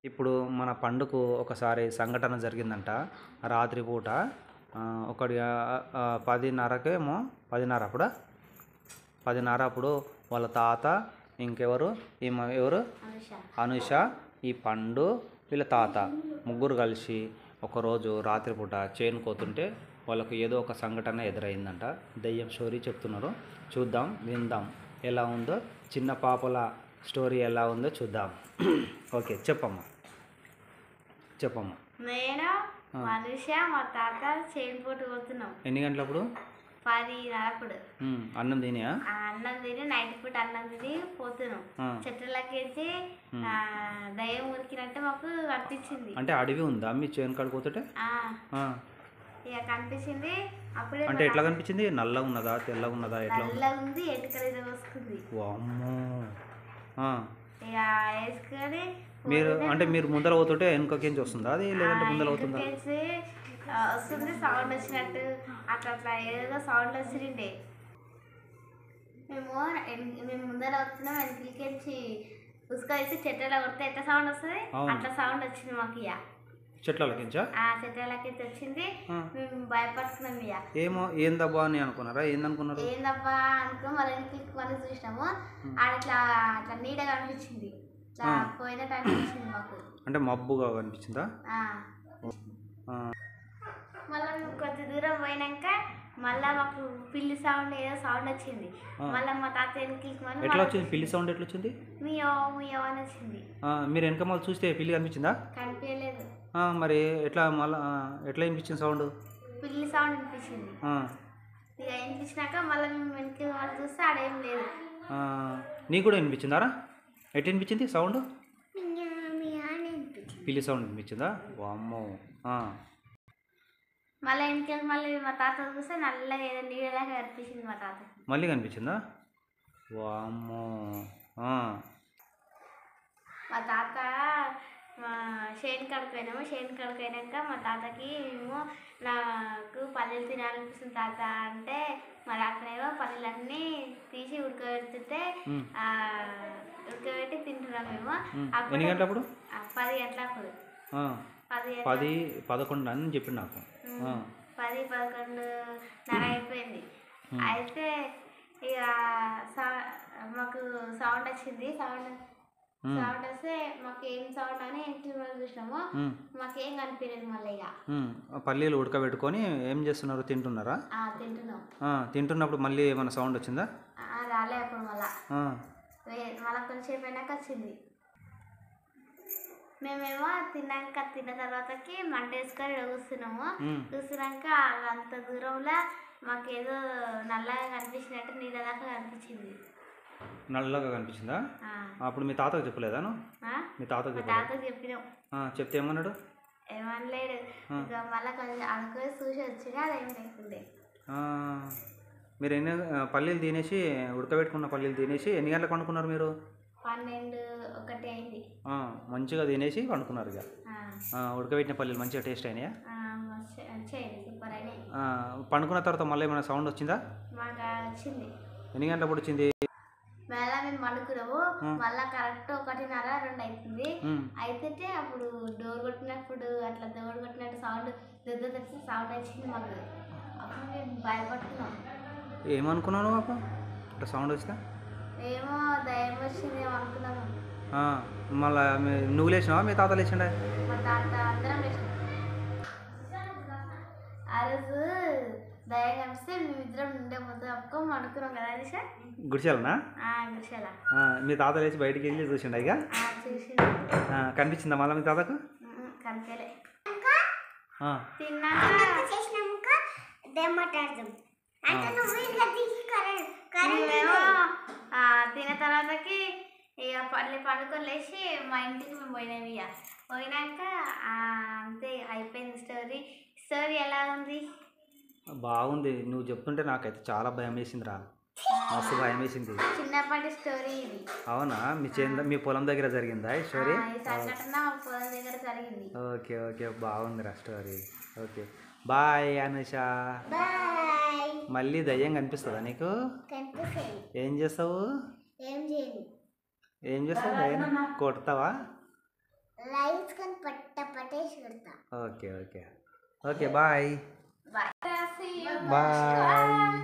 ఇప్పుడు మన పండుకు ఒకసారి సంఘటన జరిగిందంట. రాత్రిపూట ఒకటి 10:30కేమో 10:30 అప్పుడా 10:30 అప్పుడు వాళ్ళ తాత ఇంకెవరు ఈమె ఎవరు అనుష ఈ పండు వీళ్ళ తాత ముగ్గురు కలిసి ఒకరోజు రాత్రిపూట చేను కోతుంటే వాళ్ళకు ఏదో ఒక సంఘటన ఎదురైందంట. దెయ్యం స్టోరీ చెప్తున్నారు. చూద్దాం, విందాం ఎలా ఉందో. చిన్న పాపల స్టోరీ ఎలా ఉందో చూద్దాం. ఓకే, చెప్పమ్మా. నేను మనుష మా తాత చేను పోటు పోతున్నాం. ఎన్ని గంటలప్పుడు? 10:30. అన్నం తినా? అన్నం తిని నైట్ పూట అన్నం తిని పోతున్నాం. చెట్లకి దయ్యం ఉరికినట్టు మాకు కనిపించింది. అంటే అడవి ఉందా మీ చేను కాడికి పోతుంటే? ఇక కనిపించింది. అప్పుడే అంటే ఎట్లా కనిపించింది? నల్లగా ఉన్నదా తెల్లగా ఉన్నదా? ఎట్లా ఉంది? ఎటుకలు వస్తుంది. వామ్మో. ఇక వేసుకొని మీరు అంటే మీరు ముందర పోతుంటే వెనుకకేంచి వస్తుందా అది, లేదంటే ముందర అవుతుందా? వస్తుంది, సౌండ్ వచ్చినట్టు అట్లా అట్లా ఏదో సౌండ్ వచ్చిండే. మేము ముందర వస్తున్నాం, వెనకలికేసి ఉసుకొచ్చి చెట్లలో కొడితే ఎట్లా సౌండ్ వస్తుంది అట్లా సౌండ్ వచ్చింది మాకు. ఇక చెట్లకించా? చెట్లకి వచ్చింది. మేము భయపడుతున్నాం. ఇక ఏమో ఏందబ్బా అని అనుకున్నారా? ఏందనుకున్నారు? ఏందబ్బా అనుకో మళ్ళీ మళ్ళీ చూసినాము. ఆడ ఇట్లా అట్లా నీడగా అనిపించింది, పోయినట్టు అనిపించింది మాకు. అంటే మబ్బుగా కనిపించిందా? మళ్ళీ కొద్ది దూరం పోయినాక మళ్ళీ మాకు పిల్లి సౌండ్ ఏదో సౌండ్ వచ్చింది. మళ్ళీ మా తాత వెనక్కి ఎట్లా వచ్చింది? పిల్లి సౌండ్ ఎట్లా వచ్చింది? మియో మియో అని వచ్చింది. మీరు వెనక మళ్ళీ చూస్తే పిల్లి కనిపించిందా? కనిపించలేదు. మరి ఎట్లా మళ్ళీ ఎట్లా వినిపించింది సౌండ్? పిల్లి సౌండ్ వినిపించింది. ఇక వినిపించినాక మళ్ళీ మేము వెనక్కి వాళ్ళు చూస్తే ఆడేం లేదు. నీకు కూడా వినిపించిందారా? ఎట్లా వినిపించింది సౌండ్? పిల్లి సౌండ్ వినిపించిందా? వామ్మో. మళ్ళీ ఇంటికి మళ్ళీ మా తాత చూస్తే నల్లగా ఏదో నీళ్ళలాగా కనిపించింది మా తాత. మళ్ళీ కనిపించిందా? వామ్మో. మా తాత షేన్ కాడికి పోయినాము. షేన్ కాడికి పోయినాక మా తాతకి మేము నాకు పల్లీలు తినాలనిపిస్తుంది తాత అంటే, మరి అక్కడేమో పల్లీలన్నీ తీసి ఉడకబెడుతుంటే ఉడకబెట్టి తింటున్నాం మేము. ఎన్ని గంటలప్పుడు? 10 గంటలప్పుడు. 10-11 అని చెప్పి నాకు. 10-11:30 అయిపోయింది. అయితే ఇక మాకు సౌండ్ వచ్చింది. సౌండ్ వస్తే మాకు ఏం సౌండ్ అని ఇంటి చూసినాము. మాకేం కనిపించలేదు. మళ్ళీ ఇక పల్లీలు ఉడకబెట్టుకొని ఏం చేస్తున్నారు? తింటున్నారా? తింటున్నాం. తింటున్నప్పుడు మళ్ళీ ఏమైనా సౌండ్ వచ్చిందా? రాలే. అప్పుడు మళ్ళీ కొంచెం అయినాక వచ్చింది. మేమేమో తిన్న తర్వాతకి మంట వేసుకొని కూర్చున్నాము. కూర్చున్నాక అంత దూరంలో మాకేదో నల్లగా కనిపించినట్టు నీళ్ళ దాకా కనిపించింది. నల్లగా కనిపించిందా? అప్పుడు మీ తాతకు చెప్పలేదా? మీ తాతకు చెప్పినాం. చెప్తే ఏమన్నాడు? ఏమనలేడు. ఇక మళ్ళీ కొంచెం అనుకుని చూసి వచ్చినా అదేమి లేకుండే. మీరు పల్లీలు తినేసి ఉడకబెట్టుకున్న పల్లీలు తినేసి ఎన్ని గంటలకు పండుకున్నారు మీరు? 12-1 అయింది. మంచిగా తినేసి పండుకున్నారు. ఇక ఉడకబెట్టిన పల్లీలు మంచిగా టేస్ట్ అయినాయా? పండుకున్న తర్వాత మళ్ళీ ఏమైనా సౌండ్ వచ్చిందా? మాకు వచ్చింది. ఎన్ని గంటలప్పుడు వచ్చింది? మళ్ళీ మేము పండుకున్నాము. మళ్ళీ కరెక్ట్ 1:30-2 అవుతుంది. అయితే అప్పుడు డోర్ కొట్టినప్పుడు అట్లా డోర్ కొట్టినట్టు సౌండ్ సౌండ్ వచ్చింది మాకు. అప్పుడు మేము భయపడుతున్నాం. ఏమనుకున్నాను అప్పుడు అట్లా సౌండ్ వస్తా? ఏమో దయ్యం వచ్చింది అనుకున్నాము. మళ్ళీ నువ్వు లేచినావా? మీ తాత లేచిండా? మా తాత అందరం లేచినాం. ఆ రోజు దయ్యం కనిపిస్తే మేమిద్దరం ఉండే మొత్తం అప్పుకొని అనుకున్నాం కదా. అది సార్ గుడిసెలనా? గుడిసెల. మీ తాత లేచి బయటికి వెళ్ళి చూసిండా? ఇక కనిపించిందా మళ్ళీ మీ తాతకు? కనిపించలే. తిన్న తర్వాతకి ఇక పండుకొని లేచి మా ఇంటికి మేము పోయినాము. ఇక పోయినాక అంతే అయిపోయింది స్టోరీ. ఎలా ఉంది? బాగుంది. నువ్వు చెప్తుంటే నాకైతే చాలా భయం వేసిందిరా. మస్తు భయం వేసింది. చిన్నప్పటి స్టోరీ ఇది. అవునా? మీ పొలం దగ్గర జరిగిందా ఈ స్టోరీ? సంఘటన మా పొలం దగ్గర జరిగింది. ఓకే బాగుందిరా స్టోరీ. Okay bye Anusha. మళ్ళీ దయ్యం కనిపిస్తుందా నీకు? ఏం చేస్తావు? దయ్యం కొడతావా? Okay okay okay bye bye bye.